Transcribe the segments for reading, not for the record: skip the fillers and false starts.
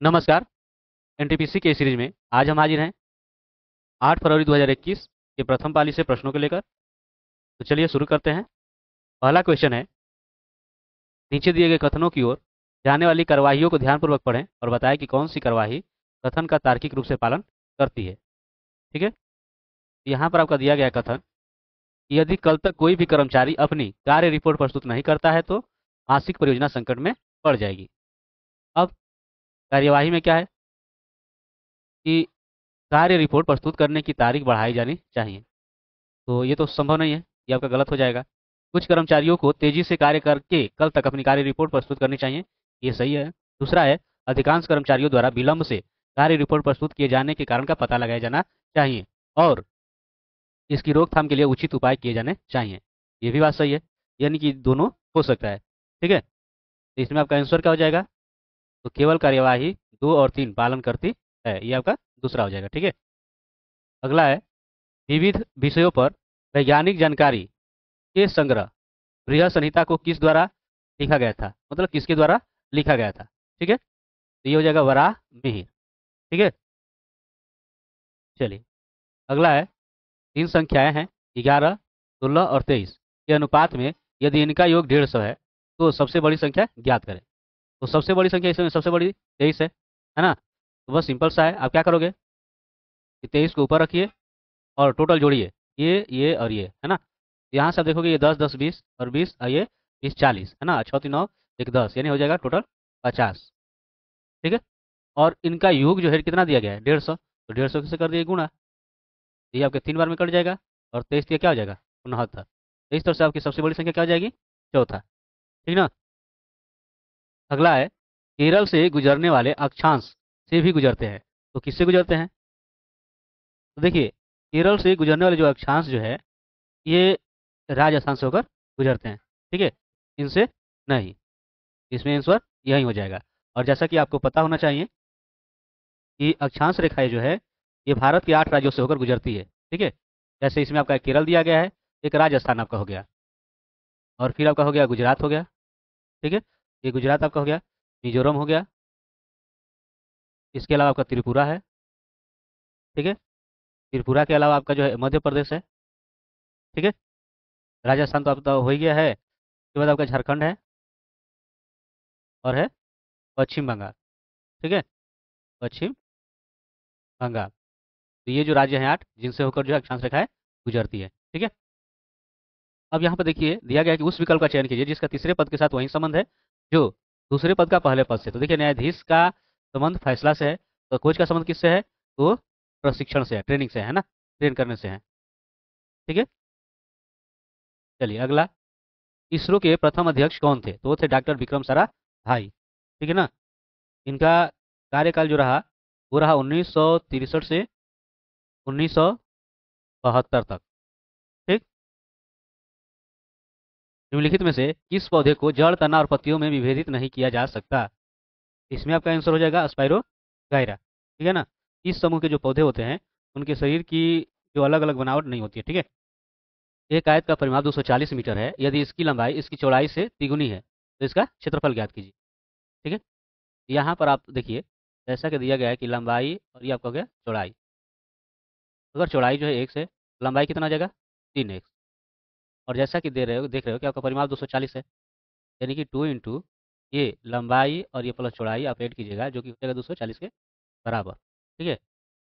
नमस्कार। एनटीपीसी के सीरीज में आज हम हाजिर हैं 8 फरवरी 2021 के प्रथम पाली से प्रश्नों को लेकर। तो चलिए शुरू करते हैं। पहला क्वेश्चन है, नीचे दिए गए कथनों की ओर जाने वाली कार्यवाहियों को ध्यानपूर्वक पढ़ें और बताएं कि कौन सी कार्यवाही कथन का तार्किक रूप से पालन करती है। ठीक है, यहाँ पर आपका दिया गया कथन कि यदि कल तक कोई भी कर्मचारी अपनी कार्य रिपोर्ट प्रस्तुत नहीं करता है तो मासिक परियोजना संकट में पड़ जाएगी। अब कार्यवाही में क्या है कि कार्य रिपोर्ट प्रस्तुत करने की तारीख बढ़ाई जानी चाहिए। तो ये तो संभव नहीं है, ये आपका गलत हो जाएगा। कुछ कर्मचारियों को तेजी से कार्य करके कल तक अपनी कार्य रिपोर्ट प्रस्तुत करनी चाहिए, ये सही है। दूसरा है, अधिकांश कर्मचारियों द्वारा विलंब से कार्य रिपोर्ट प्रस्तुत किए जाने के कारण का पता लगाया जाना चाहिए और इसकी रोकथाम के लिए उचित उपाय किए जाने चाहिए, ये भी बात सही है। यानी कि दोनों हो सकता है। ठीक है, तो इसमें आपका आंसर क्या हो जाएगा? तो केवल कार्यवाही 2 और 3 पालन करती है, ये आपका दूसरा हो जाएगा। ठीक है, अगला है, विविध विषयों पर वैज्ञानिक जानकारी के संग्रह बृहत संहिता को किस द्वारा लिखा गया था, मतलब किसके द्वारा लिखा गया था। ठीक है, तो ये हो जाएगा वराह मिहिर। ठीक है, चलिए अगला है, तीन संख्याएं हैं 11, 16 और 23 के अनुपात में यदि इनका योग 150 है तो सबसे बड़ी संख्या ज्ञात करें। तो सबसे बड़ी संख्या इसमें सबसे बड़ी 23 है ना। तो बस सिंपल सा है, आप क्या करोगे कि 23 को ऊपर रखिए और टोटल जोड़िए, ये और ये है ना। यहाँ से आप देखोगे ये 10 10 20 और 20 और ये 20 40 है ना, 6 3 9 1 10, यानी हो जाएगा टोटल 50। ठीक है, और इनका योग जो है कितना दिया गया है 150, तो 150 से कर दिए गुणा, ये आपके 3 बार में कट जाएगा और 23 क्या हो जाएगा 69। तो इस तरह से आपकी सबसे बड़ी संख्या क्या हो जाएगी, चौथा। ठीक ना। अगला है, केरल से गुजरने वाले अक्षांश से भी गुजरते हैं, तो किससे गुजरते हैं? तो देखिए, केरल से गुजरने वाले जो अक्षांश जो है ये राजस्थान से होकर गुजरते हैं। ठीक है, इनसे नहीं, इसमें आंसर यही हो जाएगा। और जैसा कि आपको पता होना चाहिए कि अक्षांश रेखाएं जो है ये भारत के 8 राज्यों से होकर गुजरती है। ठीक है, जैसे इसमें आपका केरल दिया गया है, एक राजस्थान आपका हो गया, और फिर आपका हो गया गुजरात हो गया। ठीक है, ये गुजरात आपका हो गया, मिजोरम हो गया, इसके अलावा आपका त्रिपुरा है। ठीक है, त्रिपुरा के अलावा आपका जो है मध्य प्रदेश है। ठीक है, राजस्थान तो आपका हो ही गया है, उसके बाद आपका झारखंड है और है पश्चिम बंगाल। ठीक है, पश्चिम बंगाल। तो ये जो राज्य हैं 8 जिनसे होकर जो है अक्षांश रेखाएं गुजरती है। ठीक है, अब यहाँ पर देखिए दिया गया है कि उस विकल्प का चयन कीजिए जिसका तीसरे पद के साथ वही संबंध है जो दूसरे पद का पहले पद से। तो देखिए, न्यायाधीश का संबंध फैसला से है, तो कोच का संबंध किससे है? तो प्रशिक्षण से है, ट्रेनिंग से है ना, ट्रेन करने से है। ठीक है, चलिए अगला, इसरो के प्रथम अध्यक्ष कौन थे? तो वो थे डॉक्टर विक्रम साराभाई। ठीक है ना। इनका कार्यकाल जो रहा वो रहा 1963 से 1972 तक। ठीक, निम्नलिखित में से किस पौधे को जड़, तना और पत्तियों में विभेदित नहीं किया जा सकता? इसमें आपका आंसर हो जाएगा स्पाइरो गायरा। ठीक है ना, इस समूह के जो पौधे होते हैं उनके शरीर की जो अलग अलग बनावट नहीं होती है। ठीक है, एक आयत का परिमाप 240 मीटर है, यदि इसकी लंबाई इसकी चौड़ाई से तिगुनी है तो इसका क्षेत्रफल ज्ञात कीजिए। ठीक है, यहाँ पर आप देखिए जैसा कि दिया गया है कि लंबाई और ये आपका हो गया चौड़ाई। अगर चौड़ाई जो है 1 से, लंबाई कितना आ जाएगा 3x, और जैसा कि देख रहे हो कि आपका परिमाप 240 है, यानी कि 2 इंटू ये लंबाई और ये प्लस चौड़ाई आप ऐड कीजिएगा जो कि हो जाएगा 240 के बराबर। ठीक है,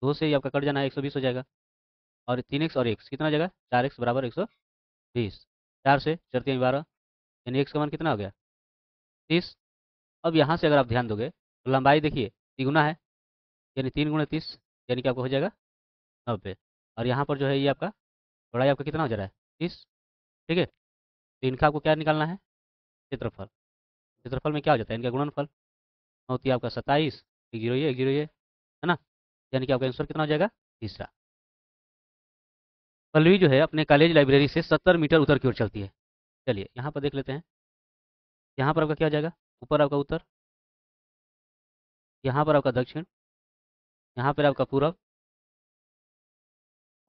2 से ये आपका कट जाना है 120 हो जाएगा, और 3x और x कितना आ जाएगा 4x बराबर 120, 4 से 4 3 12, यानी x का मान कितना हो गया 30। अब यहाँ से अगर आप ध्यान दोगे तो लंबाई देखिए तिगुना है, यानी 3 गुणे 30, यानी कि आपको हो जाएगा 90, और यहाँ पर जो है ये आपका चौड़ाई आपका कितना हो जा रहा है 30। ठीक है, तो इनका आपको क्या निकालना है क्षेत्रफल। क्षेत्रफल में क्या हो जाता है इनका गुणनफल, होती है आपका 27, एक जीरो ये एक जीरो ये है ना, यानी कि आपका आंसर कितना हो जाएगा तीसरा। पल्लवी जो है अपने कॉलेज लाइब्रेरी से 70 मीटर उत्तर की ओर चलती है। चलिए यहाँ पर देख लेते हैं, यहाँ पर आपका क्या हो जाएगा, ऊपर आपका उत्तर, यहाँ पर आपका दक्षिण, यहाँ पर आपका पूरब,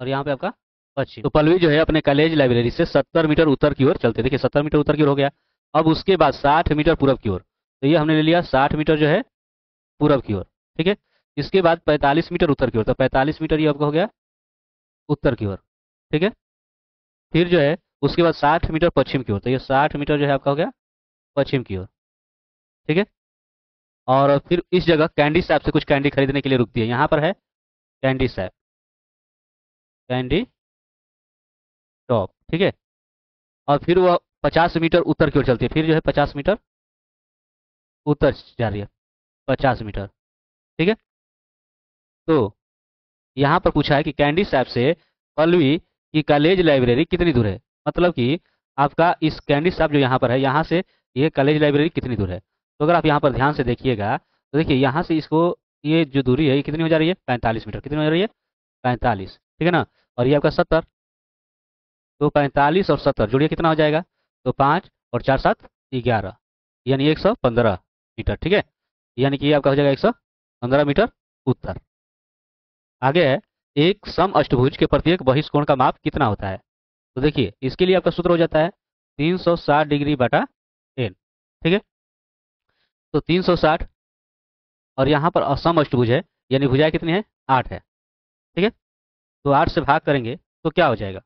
और यहाँ पे आपका पश्चिम। तो पल्लवी जो है अपने कॉलेज लाइब्रेरी से 70 मीटर उत्तर की ओर चलते हैं। देखिए 70 मीटर उत्तर की ओर हो गया, अब उसके बाद 60 मीटर पूरब की ओर, तो ये हमने ले लिया 60 मीटर जो है पूरब की ओर। ठीक है। इसके बाद 45 मीटर उत्तर की ओर, तो 45 मीटर ये आपका हो गया उत्तर की ओर। ठीक है। फिर जो है उसके बाद 60 मीटर पश्चिम की ओर, तो ये 60 मीटर जो है आपका हो गया पश्चिम की ओर। ठीक है। और फिर इस जगह कैंडी शॉप से कुछ कैंडी खरीदने के लिए रुकती है, यहाँ पर है कैंडी शॉप, कैंडी शॉप। ठीक है। और फिर वह 50 मीटर उत्तर की ओर चलती है, फिर जो है 50 मीटर उत्तर जा रही है, 50 मीटर। ठीक है। तो यहाँ पर पूछा है कि कैंडी शॉप से पल्लवी की कॉलेज लाइब्रेरी कितनी दूर है, मतलब कि आपका इस कैंडी शॉप जो यहाँ पर है, यहाँ से ये कॉलेज लाइब्रेरी कितनी दूर है। तो अगर आप यहाँ पर ध्यान से देखिएगा तो देखिए यहाँ से इसको, ये जो दूरी है ये कितनी हो जा रही है, 45 मीटर। कितनी हो जा रही है, 45। ठीक है ना। और ये आपका 70, तो 45 और 70 जोड़िए कितना हो जाएगा, तो 5 और 4 7 11, यानी 115 मीटर। ठीक है। यानी कि ये आपका हो जाएगा 115 मीटर उत्तर। आगे है, एक सम अष्टभुज के प्रत्येक बहिष्कोण का माप कितना होता है। तो देखिए इसके लिए आपका सूत्र हो जाता है 360 डिग्री बटा n। ठीक है। तो 360, और यहाँ पर असम अष्टभुज है, यानी भुजाएं कितनी है, 8 है। ठीक है। तो 8 से भाग करेंगे तो क्या हो जाएगा,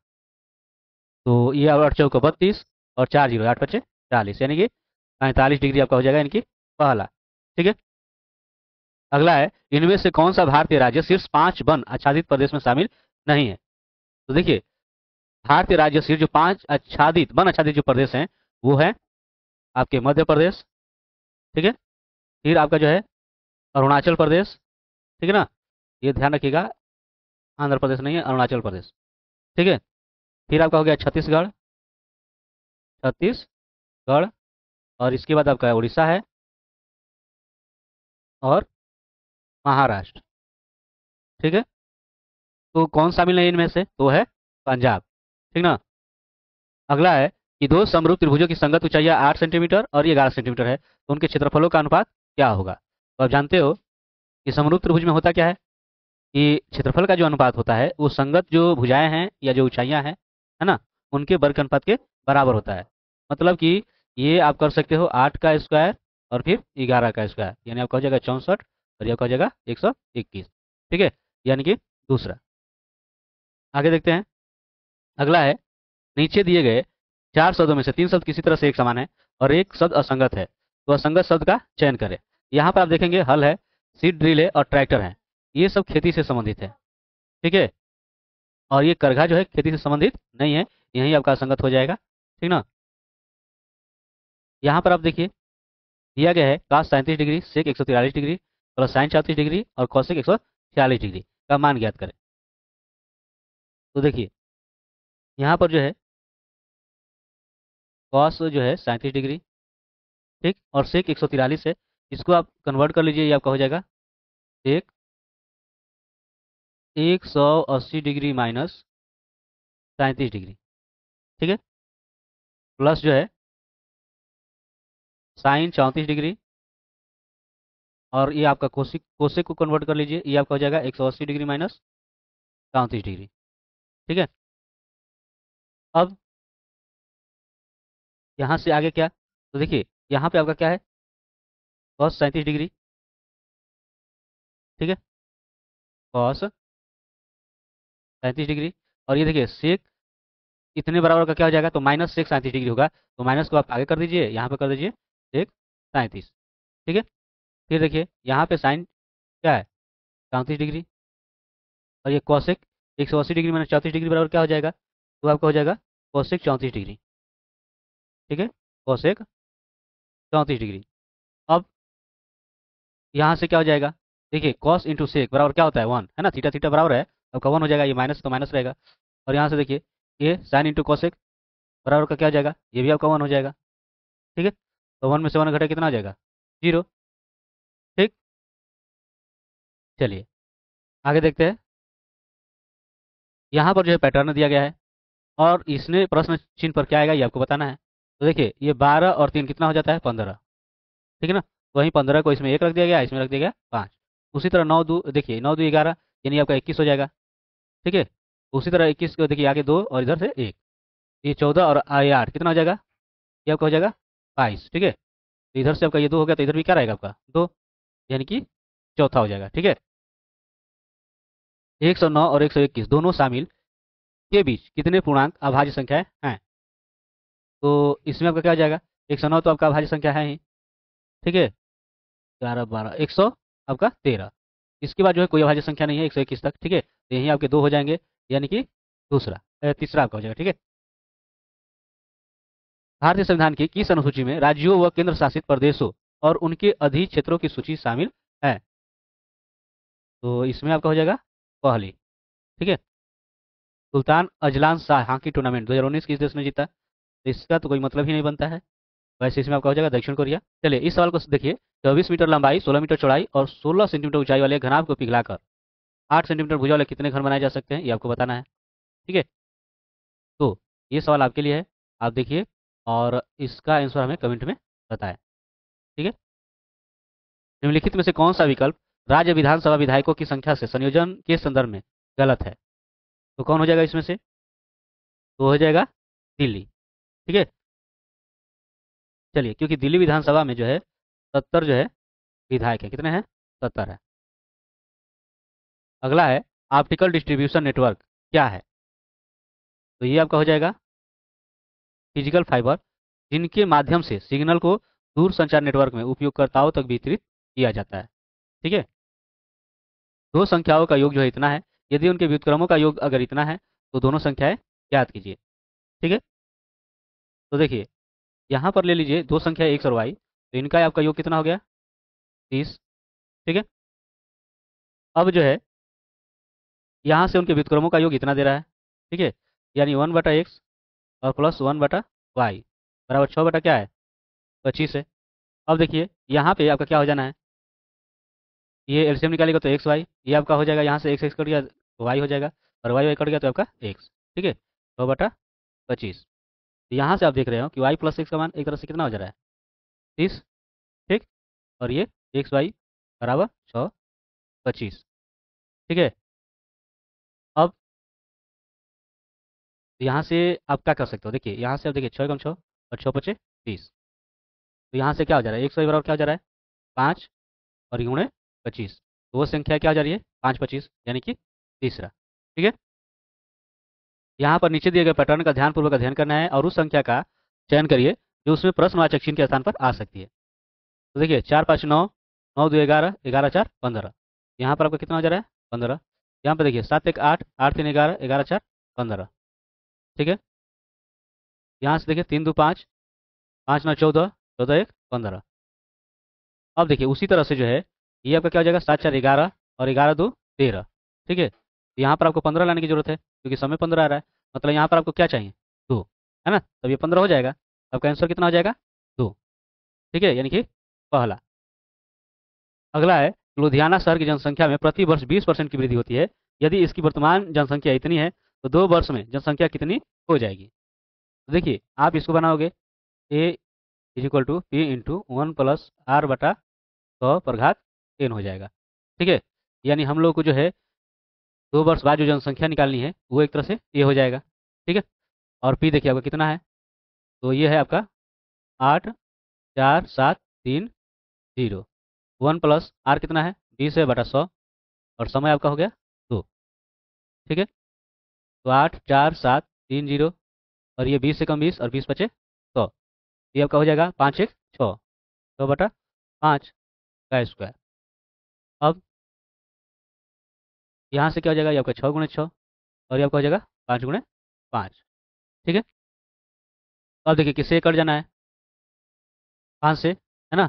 तो ये 8 चौको 32 और 4 जीरो 8 पचे 40, यानी कि 45 डिग्री आपका हो जाएगा, यानी कि पहला। ठीक है। अगला है, इनमें से कौन सा भारतीय राज्य शीर्ष 5 वन आच्छादित प्रदेश में शामिल नहीं है। तो देखिए भारतीय राज्य शीर्ष जो 5 आच्छादित वन आच्छादित जो प्रदेश हैं वो है आपके मध्य प्रदेश। ठीक है। फिर आपका जो है अरुणाचल प्रदेश। ठीक है ना, ये ध्यान रखिएगा, आंध्र प्रदेश नहीं है, अरुणाचल प्रदेश। ठीक है। फिर आपका हो गया छत्तीसगढ़, छत्तीसगढ़। और इसके बाद आपका उड़ीसा है और महाराष्ट्र। ठीक है। तो कौन शामिल नहीं है इनमें से, तो है पंजाब। ठीक ना। अगला है कि दो समरूप त्रिभुजों की संगत ऊंचाइयां 8 सेंटीमीटर और ये 11 सेंटीमीटर है, तो उनके क्षेत्रफलों का अनुपात क्या होगा। तो आप जानते हो कि समरूप त्रिभुज में होता क्या है, कि क्षेत्रफल का जो अनुपात होता है वो संगत जो भुजाएं हैं या जो ऊंचाइयां हैं, है ना, उनके वर्ग के अनुपात के बराबर होता है। मतलब कि ये आप कर सकते हो 8 का स्क्वायर और फिर 11 का स्क्वायर, यानी आपका हो जाएगा 64, और ये आपका हो जाएगा 121। ठीक है। यानी कि दूसरा। आगे देखते हैं। अगला है, नीचे दिए गए 4 शब्दों में से 3 शब्द किसी तरह से एक समान है और एक शब्द असंगत है, तो असंगत शब्द का चयन करें। यहाँ पर आप देखेंगे हल है, सीड ड्रिल है और ट्रैक्टर है, ये सब खेती से संबंधित है। ठीक है। और ये करघा जो है खेती से संबंधित नहीं है, यही आपका असंगत हो जाएगा। ठीक ना। यहाँ पर आप देखिए दिया गया है काश 37 डिग्री, सेक 143 डिग्री, प्लस साइन 34 डिग्री और कौशिक 146 डिग्री का मान ज्ञात करें। तो देखिए यहाँ पर जो है कॉस जो है 37 डिग्री, ठीक, और सेक 143 है, इसको आप कन्वर्ट कर लीजिए, ये आपका हो जाएगा सेक 180 डिग्री माइनस 37 डिग्री। ठीक है। प्लस जो है साइन 34 डिग्री, और ये आपका कोशिक कोशिक को कन्वर्ट कर लीजिए, ये आपका हो जाएगा 180 डिग्री माइनस 34 डिग्री। ठीक है। अब यहाँ से आगे क्या, तो देखिए यहाँ पे आपका क्या है, कॉस 37 डिग्री। ठीक है। कॉस 37 डिग्री, और ये देखिए सेक इतने बराबर का क्या हो जाएगा, तो माइनस सेक 37 डिग्री होगा, तो माइनस को आप आगे कर दीजिए, यहाँ पे कर दीजिए सेक 37। ठीक है। फिर देखिए यहाँ पे साइन क्या है, 34 डिग्री, और ये कॉसेक 180 डिग्री माइनस 34 डिग्री बराबर क्या हो जाएगा, तो आपका हो जाएगा कॉसेक 34 डिग्री। ठीक है। Cosec 34 degree. अब यहाँ से क्या हो जाएगा, देखिए कॉस इंटू सेक बराबर क्या होता है, 1 है ना, थीटा थीटा बराबर है, आपका 1 हो जाएगा, ये माइनस तो माइनस रहेगा। और यहाँ से देखिए ये साइन इंटू कॉसेक बराबर का क्या हो जाएगा, ये भी आपका 1 हो जाएगा। ठीक है। तो 1 में से 1 घटे कितना हो जाएगा, 0। ठीक। चलिए आगे देखते हैं। यहाँ पर जो है पैटर्न दिया गया है, और इसने प्रश्न चिन्ह पर क्या आएगा ये आपको बताना है। तो देखिए ये 12 और 3 कितना हो जाता है, 15। ठीक है ना। वहीं 15 को इसमें 1 रख दिया गया, इसमें रख दिया गया 5। उसी तरह 9 दो, देखिए 9 2 11, यानी आपका 21 हो जाएगा। ठीक है। उसी तरह 21 को देखिए आगे 2 और इधर से 1, ये 14 और ये 8 कितना हो जाएगा, ये आपका हो जाएगा 22। ठीक है। तो इधर से आपका ये 2 हो गया, तो इधर भी क्या रहेगा आपका 2, यानी कि चौथा हो जाएगा। ठीक है, 109 और 121 दोनों शामिल के बीच कितने पूर्णांक अभाज्य संख्याएं हैं? तो इसमें आपका क्या हो जाएगा, 109 तो आपका अभाज्य संख्या है ही। ठीक है, 11 12 100 आपका 13, इसके बाद जो है कोई अभाज्य संख्या नहीं है 121 तक। ठीक है, तो यहीं आपके दो हो जाएंगे, यानी कि तीसरा आपका हो जाएगा। ठीक है, भारतीय संविधान की किस अनुसूची में राज्यों व केंद्र शासित प्रदेशों और उनके अधिक्षेत्रों की सूची शामिल है? तो इसमें आपका हो जाएगा पहली। ठीक है, Sultan Azlan Shah hockey tournament 2019 किस देश ने जीता? तो इसका तो कोई मतलब ही नहीं बनता है। वैसे इसमें आपका हो जाएगा दक्षिण कोरिया। चलिए इस सवाल को देखिए, 24 मीटर लंबाई, 16 मीटर चौड़ाई और 16 सेंटीमीटर ऊंचाई वाले घनाभ को पिघलाकर 8 सेंटीमीटर भुजा वाले कितने घर बनाए जा सकते हैं, ये आपको बताना है। ठीक है, तो ये सवाल आपके लिए है, आप देखिए और इसका आंसर हमें कमेंट में बताएं। ठीक है, निम्नलिखित में से कौन सा विकल्प राज्य विधानसभा विधायकों की संख्या से संयोजन के संदर्भ में गलत है? तो कौन हो जाएगा इसमें से? तो हो जाएगा दिल्ली। ठीक है, चलिए क्योंकि दिल्ली विधानसभा में जो है 70 जो है विधायक है, कितने हैं? 70 है। अगला है ऑप्टिकल डिस्ट्रीब्यूशन नेटवर्क क्या है? तो ये आपका हो जाएगा फिजिकल फाइबर जिनके माध्यम से सिग्नल को दूर संचार नेटवर्क में उपयोगकर्ताओं तक वितरित किया जाता है। ठीक है, दो संख्याओं का योग जो है इतना है, यदि उनके व्युत्क्रमों का योग अगर इतना है तो दोनों संख्याएं ज्ञात कीजिए। ठीक है, तो देखिए यहाँ पर ले लीजिए दो संख्या एक्स और वाई, तो इनका आपका योग कितना हो गया? 30। ठीक है, अब जो है यहाँ से उनके व्युत्क्रमों का योग इतना दे रहा है। ठीक है, यानी 1/x और प्लस 1/y बराबर 6 बटा क्या है? 25 है। अब देखिए यहाँ पे आपका क्या हो जाना है, ये एलसीएम निकालेगा तो एक्स वाई, ये आपका हो जाएगा, यहाँ से एक्स एक्स कट गया तो वाई हो जाएगा, और वाई वाई कट गया तो आपका एक्स। ठीक है, 6/25। यहाँ से आप देख रहे हो कि वाई प्लस एक्स का मान एक तरह से कितना हो जा रहा है? 30। ठीक, और ये एक्स वाई बराबर 6/25। ठीक है, अब यहाँ से आप क्या कर सकते हो, देखिए यहाँ से आप देखिए 6 कम 6 और 6×5 = 30। तो यहाँ से क्या हो जा रहा है, एक्स वाई बराबर क्या हो जा रहा है? 5 और गुणे 25, तो वो संख्या क्या हो जा रही है? 5×25, यानी कि तीसरा। ठीक है, यहाँ पर नीचे दिए गए पैटर्न का ध्यानपूर्वक अध्ययन करना है और उस संख्या का चयन करिए जो उसमें प्रश्नवाचक चिन्ह के स्थान पर आ सकती है। तो देखिए 4 5 9, 9 2 11, 11 4 15, यहाँ पर आपका कितना हो जा रहा है? 15। यहाँ पर देखिए 7 1 8, 8 3 11, 11 4 15। ठीक है, यहाँ से देखिए 3 2 5, 5 9 14, 14 1 15। अब देखिए उसी तरह से जो है ये आपका क्या हो जाएगा? 7 4 11 और 11 2 13। ठीक है, तो यहाँ पर आपको 15 लाने की जरूरत है क्योंकि समय 15 आ रहा है, मतलब यहाँ पर आपको क्या चाहिए? 2, है ना? तब ये 15 हो जाएगा। आपका आंसर कितना हो जाएगा? 2। ठीक है, यानी कि पहला। अगला है लुधियाना शहर की जनसंख्या में प्रति वर्ष 20% की वृद्धि होती है, यदि इसकी वर्तमान जनसंख्या इतनी है तो 2 वर्ष में जनसंख्या कितनी हो जाएगी? तो देखिए आप इसको बनाओगे, A is equal to P into 1 + r/100 हो जाएगा। ठीक है, यानी हम लोग को जो है 2 वर्ष बाद जो जनसंख्या निकालनी है वो एक तरह से ये हो जाएगा। ठीक है, और पी देखिए आपका कितना है, तो ये है आपका 8 4 7 3 0। 1 + r कितना है? 20/100, और समय आपका हो गया 2। ठीक है, तो 8 4 7 3 0, और ये 20 से कम 20 और 20 बचे 100, ये आपका हो जाएगा 5 1 6, 100/5 का स्क्वायर। अब यहाँ से क्या हो जाएगा? ये आपका 6 × 6 और ये आपका हो जाएगा 5 × 5। ठीक है, अब देखिए किससे कट जाना है? 5 से, है ना?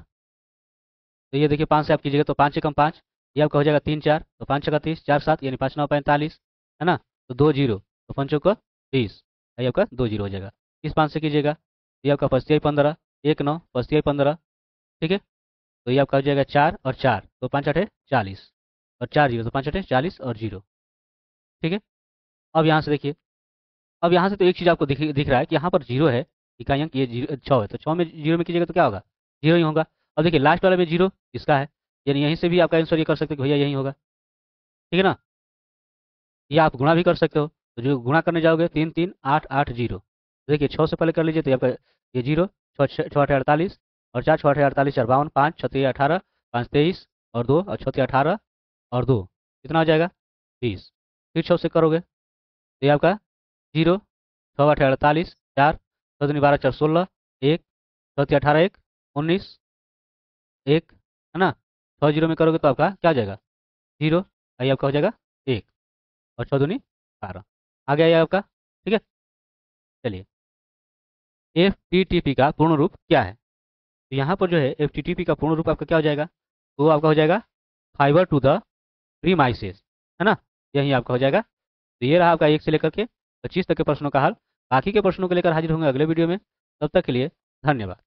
तो ये देखिए 5 से आप कीजिएगा तो 5 से कम 5, ये आपका हो जाएगा 3 4, तो 5 6 30, 4 7 यानी 5 9 45, है ना? तो 2 0, तो 5 चौका 20, ये आपका 2 0 हो जाएगा। इस 5 से कीजिएगा, ये आपका 5 15, 1 9 5 15। ठीक है, तो ये आपका हो जाएगा 4 और 4, तो 5 8 40, और 4 0, तो 5 8 40 और 0। ठीक है, अब यहाँ से देखिए, अब यहाँ से तो एक चीज़ आपको दिख रहा है कि यहाँ पर जीरो है, इकाई अंक ये 6 है, तो 6 में जीरो में कीजिएगा तो क्या होगा? जीरो ही होगा। अब देखिए लास्ट वाले में जीरो इसका है, यानी यहीं से भी आपका आंसर ये कर सकते हो कि भैया यही होगा। ठीक है ना? ये आप गुणा भी कर सकते हो, तो जो गुणा करने जाओगे 3 3 8 8 0, देखिए 6 से पहले कर लीजिए तो आपका ये जीरो, 6 6 8 48, और 4 6 8 48 4 52, 5 6 18, 5 23, और 2 और 6 18 और 2 कितना हो जाएगा 20। फिर 6 से करोगे तो ये आपका 0, 6 8 48, 4 6 दूनी 12 4 16, 1 6 18 1 19, 1 है ना। 6 जीरो में करोगे तो आपका क्या हो जाएगा 0, आई आपका हो जाएगा 1 और 6 दूनी 12 आ गया ये आपका। ठीक है, चलिए FTTP का पूर्ण रूप क्या है। तो यहाँ पर जो है FTTP का पूर्ण रूप आपका क्या हो जाएगा, वो आपका हो जाएगा फाइबर टू द प्रीमाइसेस, है ना। यही आपका हो जाएगा। तो ये रहा आपका 1 से लेकर के 25 तक के प्रश्नों का हल। बाकी के प्रश्नों को लेकर हाजिर होंगे अगले वीडियो में। तब तक के लिए धन्यवाद।